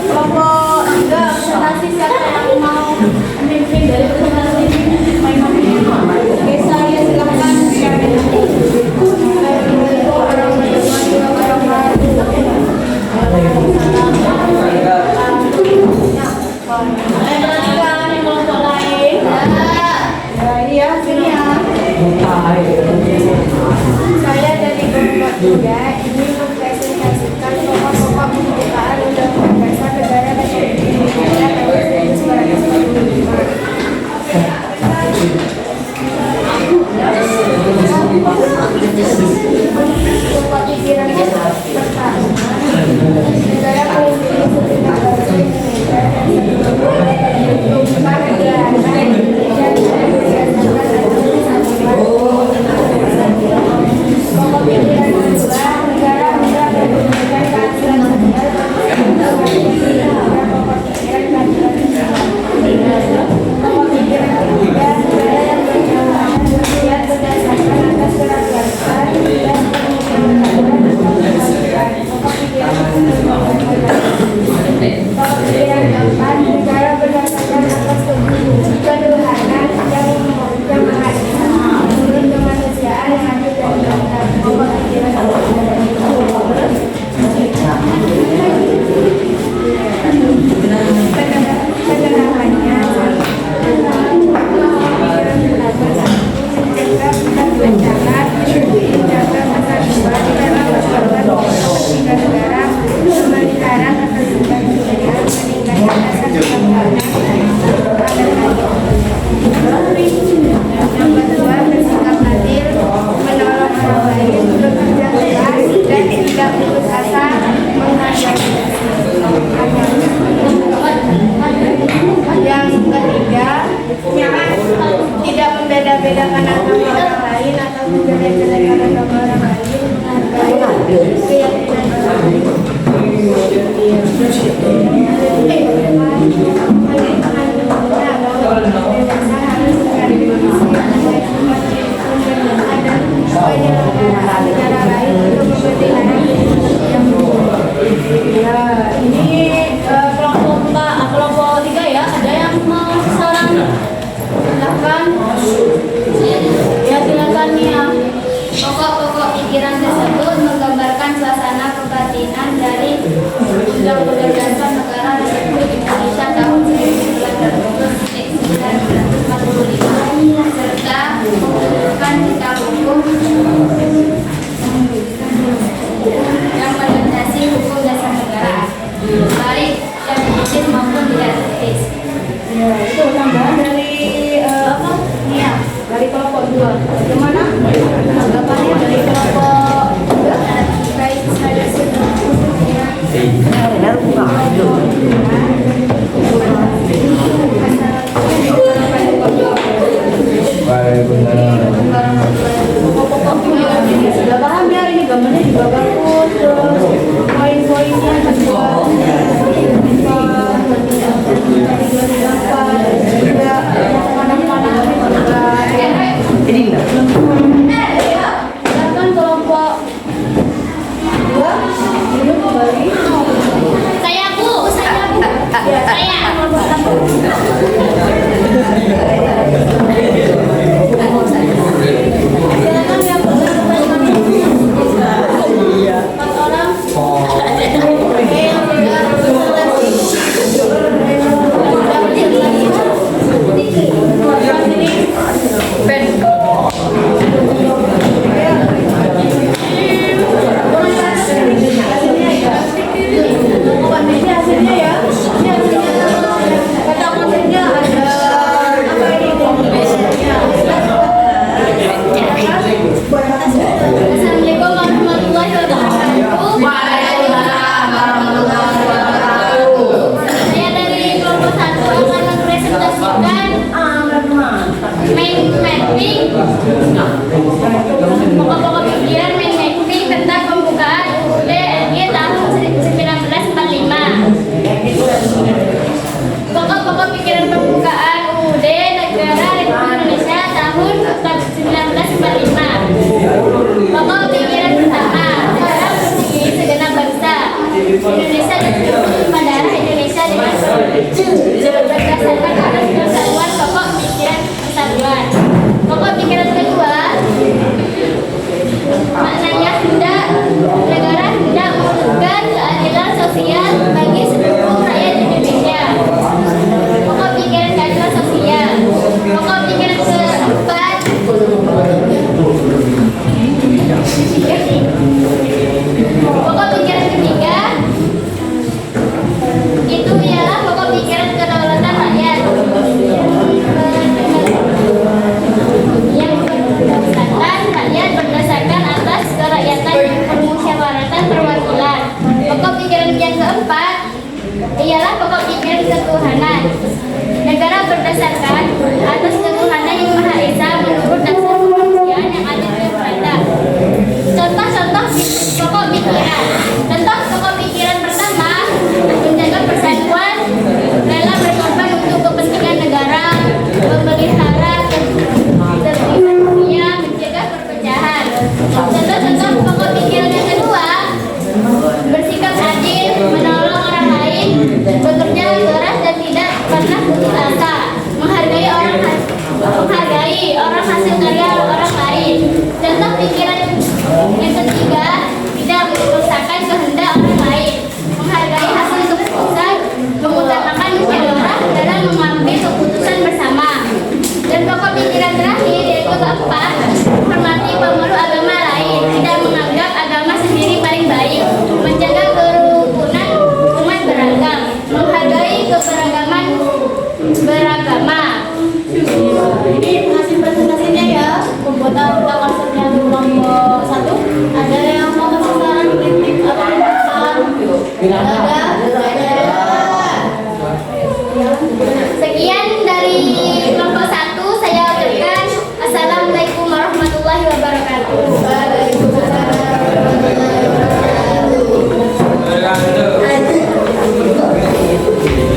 Kelompok 3 presentasi siapa yang mau memimpin dari presentasi ini? Oke, saya silakan. Perhatikan yang kelompok lain. Iya, sini ya. Saya dari kelompok 3 ini mempresentasikan pokok-pokok pembukaan Undang-Undang Dasar Negara Republik Indonesia tahun 1945. Pokok pikiran pertama, negara melindungi segenap bangsa Indonesia dan membuka negara Indonesia berdasarkan pokok pikiran kedua, negara hendak menggunakan keadilan sosial pokok pikiran keadilan sosial. Pokok pikiran ketiga, negara yang berkelanjutan sosial berdasarkan atas kerakyatan dan pokok pikiran keempat, negara berdasarkan atas ketuhanan yang mengadili menurut kemanusiaan yang adil dan benar. Pokok pikiran sederhananya menjaga masa depan dalam kepentingan negara, memelihara ketertiban budaya, meningkatkan rasa kebangsaan, yang kedua bersikap adil, menolong orang lain, bekerja keras dan tidak putus asa menghargai. Yang ketiga, tidak membeda-bedakan agama orang lain atau menjelek-jelekan agama orang lain, menghargai keyakinan orang lain. Ini kelompok 3 ya. Ada yang mau saran? Silakan. Ya, silakan Nia. Pokok-pokok pikiran tersebut menggambarkan suasana kebatinan dari Undang-Undang Dasar Negara Republik Indonesia tahun 1945. Pokok-pokok ini sudah paham ya, ini gambarnya juga bagus, terus poin-poinnya juga juga mana-mana juga silakan kelompok 2 duduk kembali. Saya Bu, saya kelompok 1. Silakan yang empat orang. Oke, yang hasilnya ya. Ini hasilnya. Kata kontennya ada apa ini? Assalamualaikum warahmatullahi wabarakatuh. Waalaikumsalam warahmatullahi wabarakatuh. Saya dari kelompok 1 akan mempresentasikan mind mapping, pokok-pokok pikiran mind mapping tentang pembukaan UUD RI tahun 1945. Pokok-pokok pikiran pembukaan UUD Negara Republik Indonesia tahun 1945. Pokok pikiran pertama, negara berdiri segenap bangsa. Indonesia disebut darah Indonesia dengan berdasarkan atas persatuan pokok pikiran persatuan. Pokok pikiran kedua, maknanya hendak negara hendak mewujudkan keadilan sosial bagi seluruh rakyat Indonesia. Pokok pikiran keadilan sosial. Pokok pikiran keempat, pokok pikiran ketiga itu ialah pokok pikiran kedaulatan rakyat yang berdasarkan rakyat berdasarkan atas kerakyatan permusyawaratan perwakilan. Pokok pikiran yang keempat ialah pokok pikiran ketuhanan. Negara berdasarkan atas ketuhanan yang Maha Esa menurut dasar kemanusiaan yang adil dan beradab. Contoh-contoh pokok pikiran. Contoh pokok pikiran pertama, menjaga persatuan, rela berkorban untuk kepentingan negara, memelihara ketertiban dunia, mencegah perpecahan. Contoh-contoh pokok pikiran yang kedua, bersikap adil, menolong orang lain, bekerja keras dan tidak pernah putus asa, menghargai orang hasil karya orang lain. Contoh pikiran yang ketiga, tidak memaksakan kehendak orang lain, menghargai hasil keputusan, mengutamakan musyawarah dalam mengambil keputusan bersama. Dan pokok pikiran terakhir yaitu keempat, menghormati pemeluk agama lain, tidak menganggap agama sendiri paling baik, menjaga kerukunan umat beragam, menghargai keberagaman beragama. Ini hasil presentasinya ya. Pembuatan kita konsepnya di kelompok 1. Ada yang mau kasih saran kritik atau pesan? Sekian dari kelompok 1, saya ucapkan Assalamualaikum warahmatullahi wabarakatuh.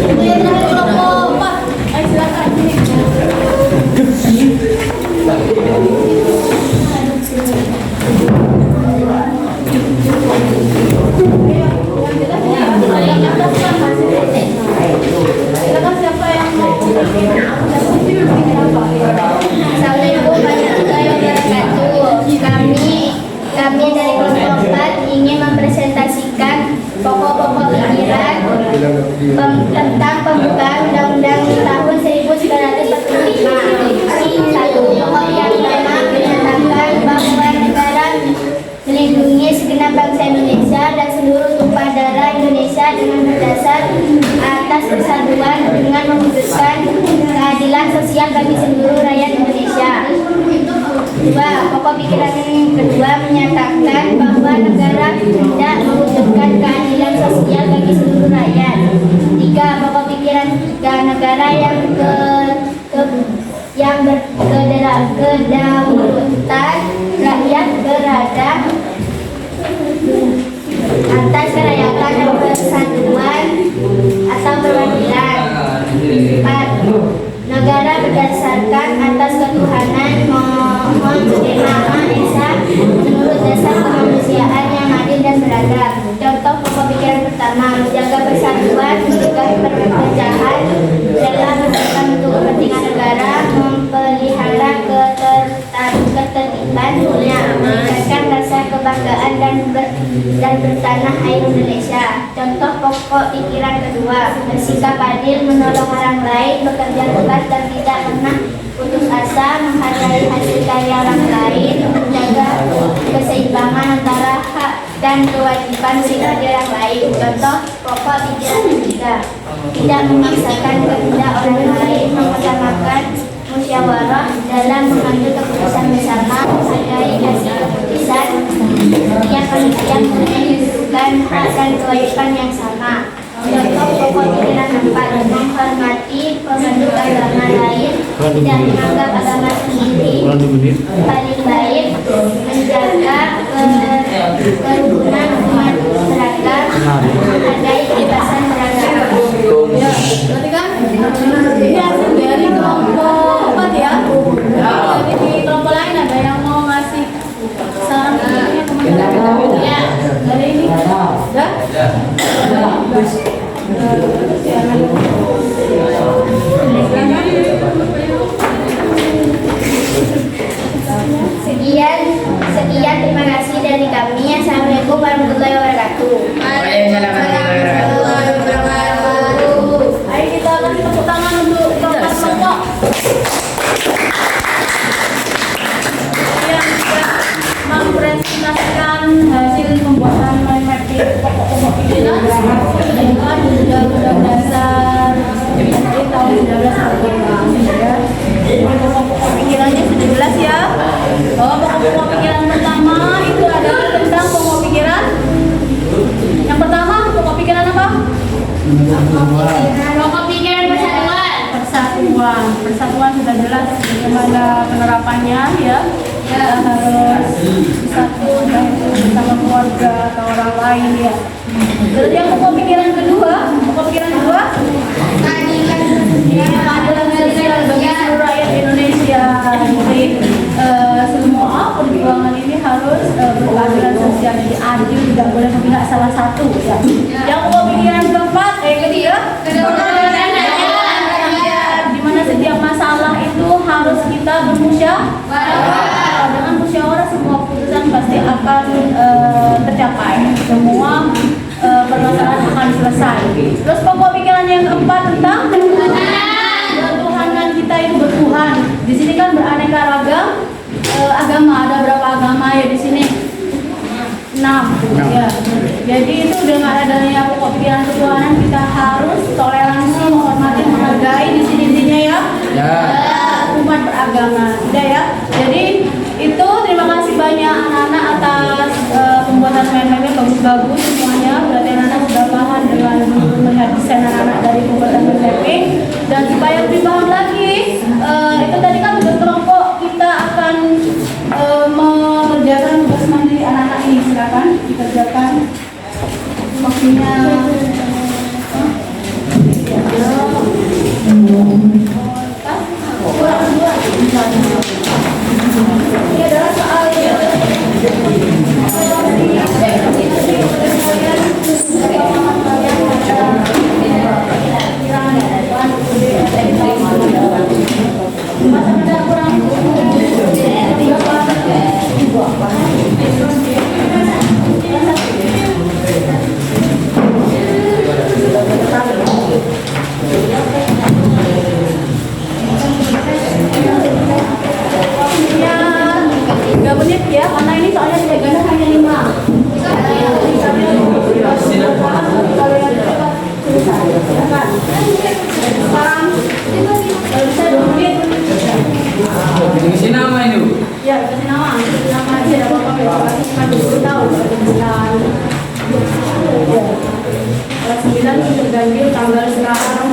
Itu yang dari kelompok 4. Silakan. Silakan siapa yang mau Assalamualaikum warahmatullahi wabarakatuh. Kami dari kelompok 4 ingin mempresentasikan pokok-pokok pikiran tentang pembukaan Undang-Undang tahun 1945. 1. Pokok yang pertama menyatakan bahwa negara melindungi segenap bangsa Indonesia dan seluruh tumpah darah Indonesia dengan berdasar atas persatuan dengan mewujudkan keadilan sosial bagi seluruh rakyat Indonesia. 2. Pokok pikiran kedua menyatakan bahwa negara tidak mewujudkan keadilan sosial bagi seluruh rakyat. 3. Pokok pikiran negara yang yang kedaulatan rakyat berada atas kerakyatan dan persatuan atau perwakilan. 4. Negara berdasarkan atas ketuhanan mohon Maha Esa menurut dasar kemanusiaan yang adil dan beradab. Contoh pokok pikiran pertama, menjaga persatuan, mencegah perpecahan dalam untuk kepentingan negara, memelihara ketertiban dunia, meningkatkan rasa kebanggaan dan bertanah air Indonesia. Contoh pokok pikiran kedua, bersikap adil, menolong orang lain, bekerja keras dan tidak pernah putus asa, menghargai hasil karya orang lain, menjaga keseimbangan antara hak dan kewajiban pribadi orang lain. Contoh pokok pikiran ketiga, tidak memaksakan kehendak orang lain, mengutamakan musyawarah dalam mengambil keputusan bersama, menghargai hasil keputusan yang menentukan hak dan kewajiban yang sama. Contoh pokok pikiran 4, menghormati pemeluk agama lain, tidak menganggap agama sendiri paling baik, menjaga kerukunan umat beragam, menghargai kebebasan beragama. Ya, berarti kan ini hasil dari kelompok 4 ya. Jadi di kelompok lain ada yang mau ngasih saran ini teman-teman? Ya, dari ini udah? Sekian terima kasih dari kami. Assalamualaikum warahmatullahi wabarakatuh. Ayo kita kasih tepuk tangan untuk kelompok. Yang sudah mempresentasikan hasil pembuatan mind mapping pokok-pokok pikiran dengan undang-undang dasar tahun 1945 ya. Pokok-pokok pikirannya sudah jelas ya. Bahwa pokok-pokok pikiran pertama itu adalah tentang pokok pikiran. Yang pertama pokok pikiran apa? Pokok pikiran persatuan. Persatuan sudah jelas bagaimana penerapannya ya. Kita harus bersatu dan bersama keluarga atau orang lain ya. Terus yang pokok pikiran kedua keadilan sosial bagi seluruh rakyat Indonesia. Jadi semua perjuangan ini harus berkeadilan sosial, jadi adil, tidak boleh memihak salah satu ya. Yang pokok pikiran keempat ketiga di mana setiap masalah itu harus kita bermusyawarah. Dengan musyawarah semua keputusan pasti akan tercapai, semua permasalahan akan selesai. Terus pokok pikiran yang keempat tentang ketuhanan kita itu bertuhan. Di sini kan beraneka ragam agama, ada berapa agama ya di sini? 6 ya. Jadi itu dengan adanya pokok pikiran ketuhanan kita harus toleransi, menghormati, menghargai di sini intinya ya. Umat beragama, sudah ya. Jadi itu terima kasih banyak anak-anak atas pembuatan main-mainnya bagus-bagus semuanya. Berarti anak-anak sudah paham dengan melihat desain anak-anak dari pembuatan main-mapping. Dan supaya lebih paham lagi, itu tadi kan tugas kelompok kita akan mengerjakan tugas mandiri anak-anak ini. Silakan dikerjakan waktunya. Ini adalah soal ya, karena ini soalnya tidak ganda hanya 5. Kasih nama ini. Ya, kasih nama aja, tidak apa-apa. Cuma 20 tahun. Kelas 9 terganjil tanggal sekarang.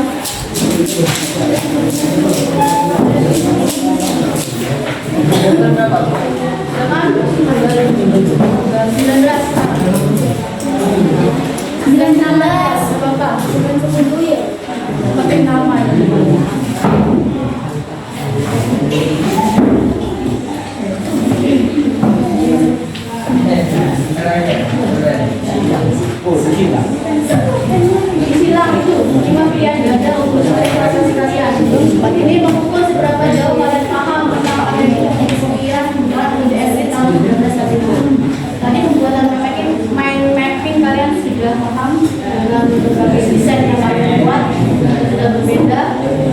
Bapak, bukan 10 ya? Pakai nama ya. Silang itu 5 pilihan ganda untuk klasifikasian. Ini mengukur seberapa jauh kalian paham tentang adanya pemikiran buat UDSD tahun 1995. Tadi pembuatan mind mapping kalian sudah paham dalam berbagai desain yang kalian buat sudah berbeda.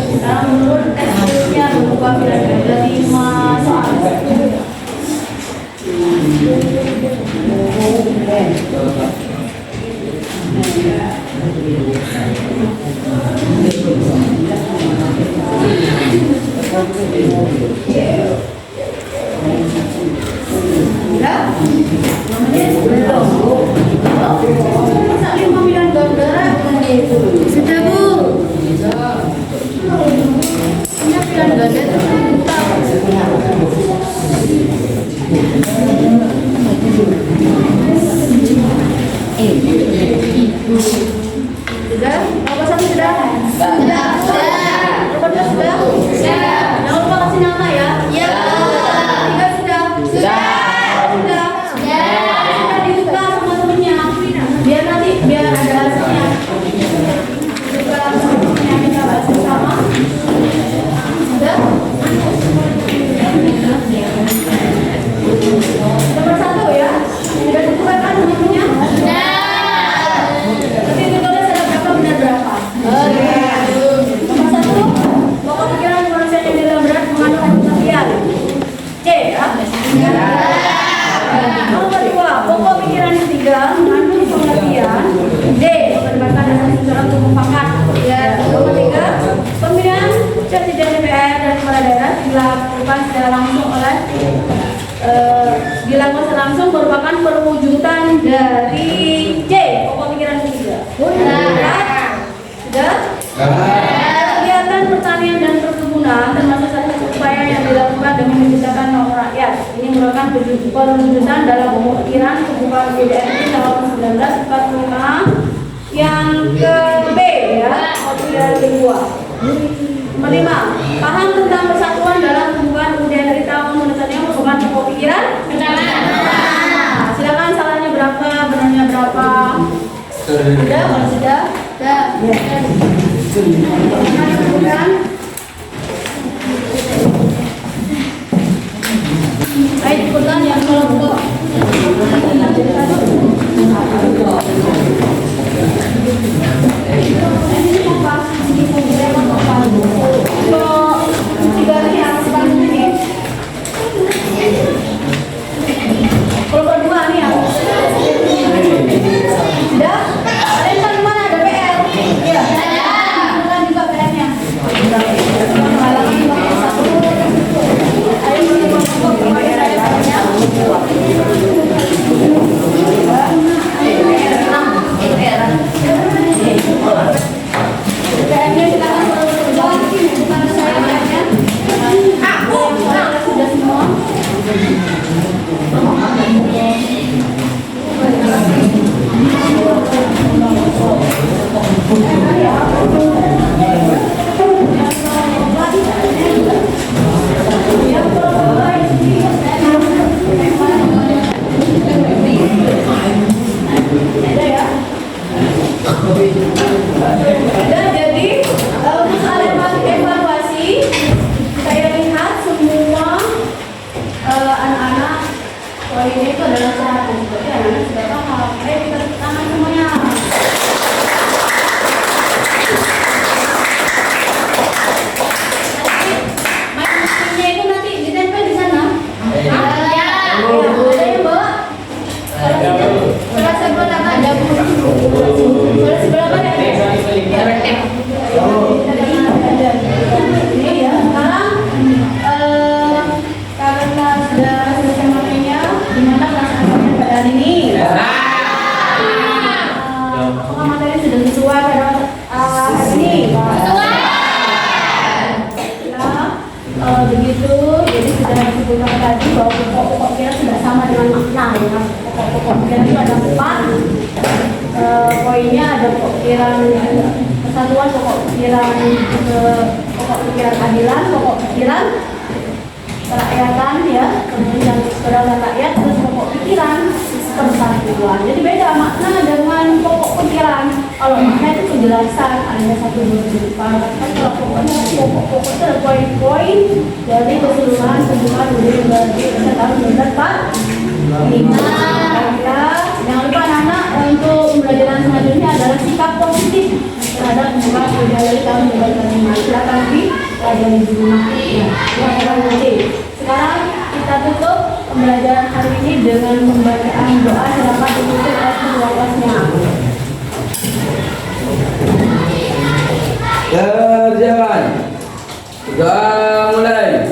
Sekarang menurut tesnya berupa pilihan ganda 5 soal. Sudah Bu. Ini pilihan ganda sudah? Nomor 1 sudah? Sudah. Nomor 2 sudah? Sudah. Jangan lupa kasih nama ya. Iya. 3 sudah? Sudah. Sudah. Sudah dibuka sama temennya. Biar nanti biar ada hasilnya. Dibuka sama temennya kita bahas bersama. Sudah? Nomor 1 ya. Sudah dibuka kan temennya? Sudah. Nanti tutulannya sudah berapa benar berapa? Oke. Nomor 1, pokok pikiran manusia yang dalam berat mengandung kematian. C ya. Nomor 2, pokok pikiran yang 3 mengandung kematian. D, berdasarkan asas secara kemufakat. Ya. Nomor 3, pemilihan presiden DPR dan kepala daerah dilakukan secara langsung oleh dilakukan langsung merupakan perwujudan dari C, pokok pikiran ketiga. Sudah? Kegiatan pertanian dan perkebunan termasuk salah satu upaya yang dilakukan demi menciptakan nomor rakyat. Ini merupakan perwujudan dalam pemikiran pembukaan BDRI tahun 1945 yang ke B ya, pilihan kedua. Nomor 5, paham tentang persatuan dalam pembukaan UDN tahun menurutnya merupakan pokok pikiran pertama. Silakan salahnya berapa, benarnya berapa? Sudah, kalau sudah? Sudah. Kemudian ayo ikutan yang kelompok. Kelompok 2 nih ya. Sudah? Kalian kan mana ada PR? Iya. Bukan juga PR-nya. Jadi untuk soal evaluasi saya lihat semua anak-anak ini itu adalah cara berarti anak-anak sudah paham. Ayo kita tepuk tangan semuanya. Mainnya itu nanti ditempel di sana. Ya. Ada yang bawa? Sebelah sebelah ada bu. Sebelah sebelah mana? Ini ya. Sekarang karena sudah selesai materinya, gimana perasaannya? begitu, jadi sudah disebutkan tadi bahwa pokok-pokok pikiran sudah sama dengan makna ya. Pokok-pokok pikiran itu ada 4 poinnya, ada pokok pikiran persatuan, pokok pikiran keadilan, pokok pikiran kerakyatan ya, kemudian kedaulatan rakyat, terus pokok pikiran persatuan. Jadi beda makna dengan pokok pikiran. Kalau makna itu penjelasan, ada 1, 2, 3, 4. Kan kalau pokoknya pokok itu ada poin-poin dari keseluruhan hubungan budaya bagi tahun 2045. Ya, jangan lupa anak-anak untuk pembelajaran selanjutnya adalah sikap positif terhadap hubungan budaya dari tahun 2045. Silakan dipelajari di rumah. Sekarang kita tutup pembelajaran hari ini dengan pembacaan doa. Silakan ditutup oleh kedua kelasnya. Berjalan. Doa mulai.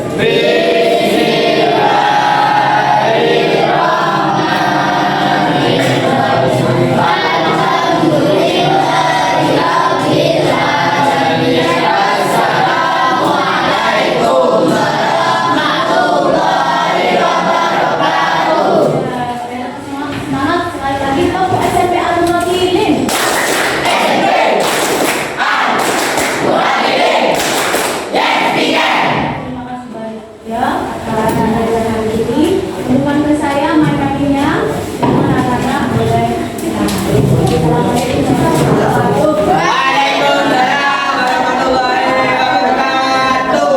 Waalaikumsalam warahmatullahi wabarakatuh.